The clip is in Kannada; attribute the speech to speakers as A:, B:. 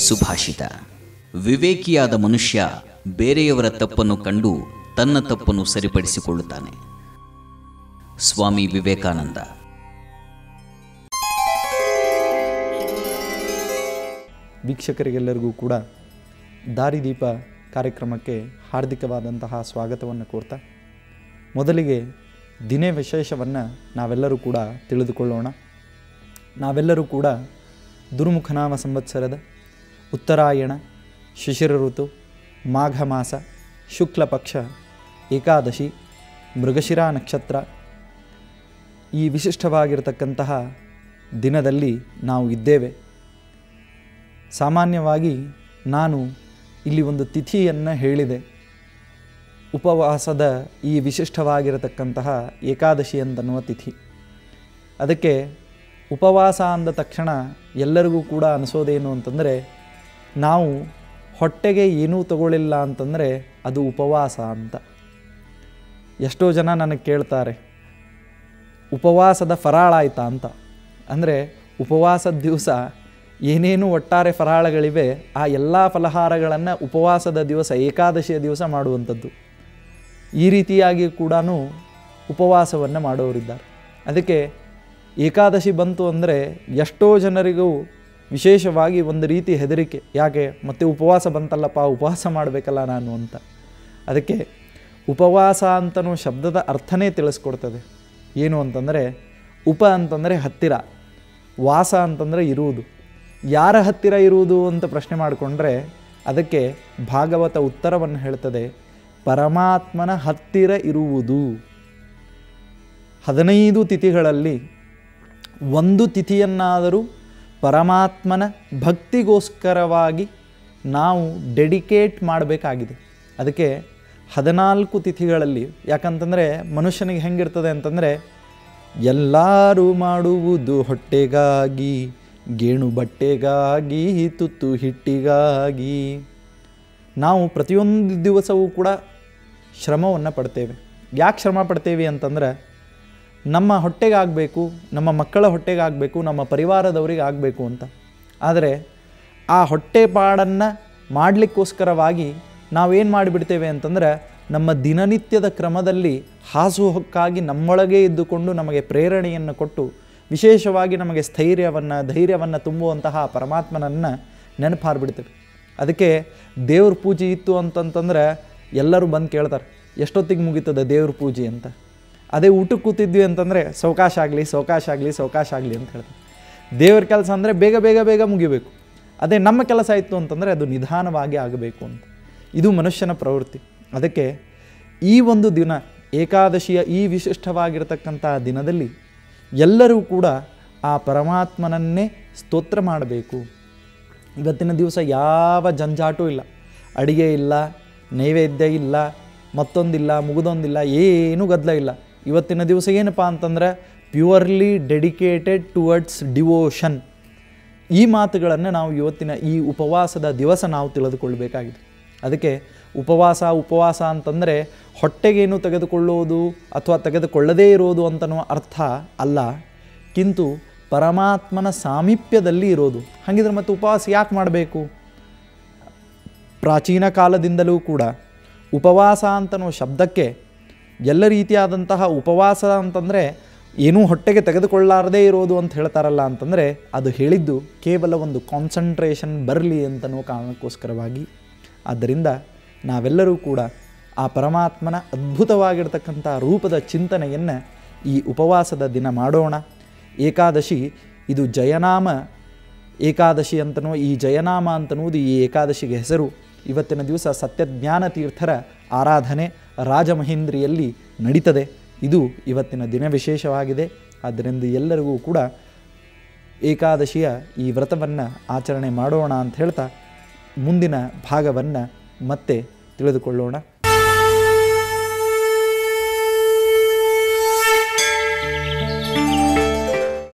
A: ಸುಭಾಷಿತ. ವಿವೇಕಿಯಾದ ಮನುಷ್ಯ ಬೇರೆಯವರ ತಪ್ಪನ್ನು ಕಂಡು ತನ್ನ ತಪ್ಪನ್ನು ಸರಿಪಡಿಸಿಕೊಳ್ಳುತ್ತಾನೆ. ಸ್ವಾಮಿ ವಿವೇಕಾನಂದ.
B: ವೀಕ್ಷಕರಿಗೆಲ್ಲರಿಗೂ ಕೂಡ ದಾರಿದೀಪ ಕಾರ್ಯಕ್ರಮಕ್ಕೆ ಹಾರ್ದಿಕವಾದಂತಹ ಸ್ವಾಗತವನ್ನು ಕೋರ್ತಾ, ಮೊದಲಿಗೆ ದಿನ ವಿಶೇಷವನ್ನು ನಾವೆಲ್ಲರೂ ಕೂಡ ತಿಳಿದುಕೊಳ್ಳೋಣ. ನಾವೆಲ್ಲರೂ ಕೂಡ ದುರ್ಮುಖನಾಮ ಸಂವತ್ಸರದ ಉತ್ತರಾಯಣ, ಶಿಶಿರ ಋತು, ಮಾಘ ಮಾಸ, ಶುಕ್ಲ ಪಕ್ಷ, ಏಕಾದಶಿ, ಮೃಗಶಿರ ನಕ್ಷತ್ರ ಈ ವಿಶಿಷ್ಟವಾಗಿರತಕ್ಕಂತಹ ದಿನದಲ್ಲಿ ನಾವು ಇದ್ದೇವೆ. ಸಾಮಾನ್ಯವಾಗಿ ನಾನು ಇಲ್ಲಿ ಒಂದು ತಿಥಿಯನ್ನು ಹೇಳಿದೆ. ಉಪವಾಸದ ಈ ವಿಶಿಷ್ಟವಾಗಿರತಕ್ಕಂತಹ ಏಕಾದಶಿ ಅಂತನ್ನುವ ತಿಥಿ. ಅದಕ್ಕೆ ಉಪವಾಸ ಅಂದ ತಕ್ಷಣ ಎಲ್ಲರಿಗೂ ಕೂಡ ಅನಿಸೋದೇನು ಅಂತಂದರೆ, ನಾವು ಹೊಟ್ಟೆಗೆ ಏನೂ ತಗೊಳ್ಳಿಲ್ಲ ಅಂತಂದರೆ ಅದು ಉಪವಾಸ ಅಂತ. ಎಷ್ಟೋ ಜನ ನನಗೆ ಕೇಳ್ತಾರೆ, ಉಪವಾಸದ ಫರಾಳ ಆಯ್ತಾ ಅಂತ. ಅಂದರೆ ಉಪವಾಸದ ದಿವಸ ಏನೇನು ಒಟ್ಟಾರೆ ಫರಾಳಗಳಿವೆ ಆ ಎಲ್ಲ ಫಲಹಾರಗಳನ್ನು ಉಪವಾಸದ ದಿವಸ, ಏಕಾದಶಿಯ ದಿವಸ ಮಾಡುವಂಥದ್ದು. ಈ ರೀತಿಯಾಗಿ ಕೂಡ ಉಪವಾಸವನ್ನು ಮಾಡೋರಿದ್ದಾರೆ. ಅದಕ್ಕೆ ಏಕಾದಶಿ ಬಂತು ಅಂದರೆ ಎಷ್ಟೋ ಜನರಿಗೂ ವಿಶೇಷವಾಗಿ ಒಂದು ರೀತಿ ಹೆದರಿಕೆ. ಯಾಕೆ ಮತ್ತೆ ಉಪವಾಸ ಬಂತಲ್ಲಪ್ಪ, ಉಪವಾಸ ಮಾಡಬೇಕಲ್ಲ ನಾನು ಅಂತ. ಅದಕ್ಕೆ ಉಪವಾಸ ಅಂತನೂ ಶಬ್ದದ ಅರ್ಥನೇ ತಿಳಿಸ್ಕೊಡ್ತದೆ. ಏನು ಅಂತಂದರೆ, ಉಪ ಅಂತಂದರೆ ಹತ್ತಿರ, ವಾಸ ಅಂತಂದರೆ ಇರುವುದು. ಯಾರ ಹತ್ತಿರ ಇರುವುದು ಅಂತ ಪ್ರಶ್ನೆ ಮಾಡಿಕೊಂಡ್ರೆ ಅದಕ್ಕೆ ಭಾಗವತ ಉತ್ತರವನ್ನು ಹೇಳ್ತದೆ, ಪರಮಾತ್ಮನ ಹತ್ತಿರ ಇರುವುದು. 15 ತಿಥಿಗಳಲ್ಲಿ ಒಂದು ತಿಥಿಯನ್ನಾದರೂ ಪರಮಾತ್ಮನ ಭಕ್ತಿಗೋಸ್ಕರವಾಗಿ ನಾವು ಡೆಡಿಕೇಟ್ ಮಾಡಬೇಕಾಗಿದೆ. ಅದಕ್ಕೆ 14 ತಿಥಿಗಳಲ್ಲಿ, ಯಾಕಂತಂದರೆ ಮನುಷ್ಯನಿಗೆ ಹೆಂಗಿರ್ತದೆ ಅಂತಂದರೆ, ಎಲ್ಲರೂ ಮಾಡುವುದು ಹೊಟ್ಟೆಗಾಗಿ, ಗೇಣು ಬಟ್ಟೆಗಾಗಿ, ತುತ್ತು ಹಿಟ್ಟಿಗಾಗಿ. ನಾವು ಪ್ರತಿಯೊಂದು ದಿವಸವೂ ಕೂಡ ಶ್ರಮವನ್ನು ಪಡ್ತೇವೆ. ಯಾಕೆ ಶ್ರಮ ಪಡ್ತೇವೆ ಅಂತಂದರೆ, ನಮ್ಮ ಹೊಟ್ಟೆಗಾಗಬೇಕು, ನಮ್ಮ ಮಕ್ಕಳ ಹೊಟ್ಟೆಗಾಗಬೇಕು, ನಮ್ಮ ಪರಿವಾರದವರಿಗೆ ಆಗಬೇಕು ಅಂತ. ಆದರೆ ಆ ಹೊಟ್ಟೆಪಾಡನ್ನು ಮಾಡಲಿಕ್ಕೋಸ್ಕರವಾಗಿ ನಾವೇನು ಮಾಡಿಬಿಡ್ತೇವೆ ಅಂತಂದರೆ, ನಮ್ಮ ದಿನನಿತ್ಯದ ಕ್ರಮದಲ್ಲಿ ಹಾಸುಹೊಕ್ಕಾಗಿ ನಮ್ಮೊಳಗೆ ಇದ್ದುಕೊಂಡು ನಮಗೆ ಪ್ರೇರಣೆಯನ್ನು ಕೊಟ್ಟು ವಿಶೇಷವಾಗಿ ನಮಗೆ ಸ್ಥೈರ್ಯವನ್ನು, ಧೈರ್ಯವನ್ನು ತುಂಬುವಂತಹ ಪರಮಾತ್ಮನನ್ನು ನೆನಪಾರ್ಬಿಡ್ತೇವೆ. ಅದಕ್ಕೆ ದೇವ್ರ ಪೂಜೆ ಇತ್ತು ಅಂತಂತಂದರೆ ಎಲ್ಲರೂ ಬಂದು ಕೇಳ್ತಾರೆ, ಎಷ್ಟೊತ್ತಿಗೆ ಮುಗೀತದೆ ದೇವ್ರ ಪೂಜೆ ಅಂತ. ಅದೇ ಊಟಕ್ಕೆ ಕೂತಿದ್ವಿ ಅಂತಂದರೆ ಸಾವಕಾಶ ಆಗಲಿ, ಸಾವಕಾಶ ಆಗಲಿ, ಸಾವಕಾಶ ಆಗಲಿ ಅಂತ ಹೇಳ್ತಾರೆ. ದೇವ್ರ ಕೆಲಸ ಅಂದರೆ ಬೇಗ ಬೇಗ ಬೇಗ ಮುಗಿಬೇಕು. ಅದೇ ನಮ್ಮ ಕೆಲಸ ಇತ್ತು ಅಂತಂದರೆ ಅದು ನಿಧಾನವಾಗಿ ಆಗಬೇಕು ಅಂತ. ಇದು ಮನುಷ್ಯನ ಪ್ರವೃತ್ತಿ. ಅದಕ್ಕೆ ಈ ಒಂದು ದಿನ, ಏಕಾದಶಿಯ ಈ ವಿಶಿಷ್ಟವಾಗಿರತಕ್ಕಂಥ ದಿನದಲ್ಲಿ ಎಲ್ಲರೂ ಕೂಡ ಆ ಪರಮಾತ್ಮನನ್ನೇ ಸ್ತೋತ್ರ ಮಾಡಬೇಕು. ಇವತ್ತಿನ ದಿವಸ ಯಾವ ಜಂಜಾಟೂ ಇಲ್ಲ, ಅಡಿಗೆ ಇಲ್ಲ, ನೈವೇದ್ಯ ಇಲ್ಲ, ಮತ್ತೊಂದಿಲ್ಲ, ಮುಗಿದೊಂದಿಲ್ಲ, ಏನೂ ಗದ್ದಲ ಇಲ್ಲ. ಇವತ್ತಿನ ದಿವಸ ಏನಪ್ಪ ಅಂತಂದರೆ ಪ್ಯೂರ್ಲಿ ಡೆಡಿಕೇಟೆಡ್ ಟುವರ್ಡ್ಸ್ ಡಿವೋಷನ್. ಈ ಮಾತುಗಳನ್ನು ನಾವು ಇವತ್ತಿನ ಈ ಉಪವಾಸದ ದಿವಸ ನಾವು ತಿಳಿದುಕೊಳ್ಳಬೇಕಾಗಿದೆ. ಅದಕ್ಕೆ ಉಪವಾಸ ಅಂತಂದರೆ ಹೊಟ್ಟೆಗೇನು ತೆಗೆದುಕೊಳ್ಳೋದು ಅಥವಾ ತೆಗೆದುಕೊಳ್ಳದೇ ಇರೋದು ಅಂತನೋ ಅರ್ಥ ಅಲ್ಲ, ಕಿಂತು ಪರಮಾತ್ಮನ ಸಾಮೀಪ್ಯದಲ್ಲಿ ಇರೋದು. ಹಾಗಿದ್ರೆ ಮತ್ತು ಉಪವಾಸ ಯಾಕೆ ಮಾಡಬೇಕು? ಪ್ರಾಚೀನ ಕಾಲದಿಂದಲೂ ಕೂಡ ಉಪವಾಸ ಅಂತನೋ ಶಬ್ದಕ್ಕೆ ಎಲ್ಲ ರೀತಿಯಾದಂತಹ ಉಪವಾಸ ಅಂತಂದರೆ ಏನೂ ಹೊಟ್ಟೆಗೆ ತೆಗೆದುಕೊಳ್ಳಾರದೇ ಇರೋದು ಅಂತ ಹೇಳ್ತಾರಲ್ಲ ಅಂತಂದರೆ, ಅದು ಹೇಳಿದ್ದು ಕೇವಲ ಒಂದು ಕಾನ್ಸಂಟ್ರೇಷನ್ ಬರಲಿ ಅಂತನೋ ಕಾರಣಕ್ಕೋಸ್ಕರವಾಗಿ. ಆದ್ದರಿಂದ ನಾವೆಲ್ಲರೂ ಕೂಡ ಆ ಪರಮಾತ್ಮನ ಅದ್ಭುತವಾಗಿರ್ತಕ್ಕಂಥ ರೂಪದ ಚಿಂತನೆಯನ್ನು ಈ ಉಪವಾಸದ ದಿನ ಮಾಡೋಣ. ಏಕಾದಶಿ ಇದು ಜಯನಾಮ ಏಕಾದಶಿ ಅಂತನೋ, ಈ ಜಯನಾಮ ಅಂತನ್ನುವುದು ಈ ಏಕಾದಶಿಗೆ ಹೆಸರು. ಇವತ್ತಿನ ದಿವಸ ಸತ್ಯಜ್ಞಾನ ತೀರ್ಥರ ಆರಾಧನೆ ರಾಜಮಹೇಂದ್ರಿಯಲ್ಲಿ ನಡೀತದೆ. ಇದು ಇವತ್ತಿನ ದಿನ ವಿಶೇಷವಾಗಿದೆ. ಆದ್ದರಿಂದ ಎಲ್ಲರಿಗೂ ಕೂಡ ಏಕಾದಶಿಯ ಈ ವ್ರತವನ್ನು ಆಚರಣೆ ಮಾಡೋಣ ಅಂತ ಹೇಳ್ತಾ ಮುಂದಿನ ಭಾಗವನ್ನು ಮತ್ತೆ ತಿಳಿದುಕೊಳ್ಳೋಣ.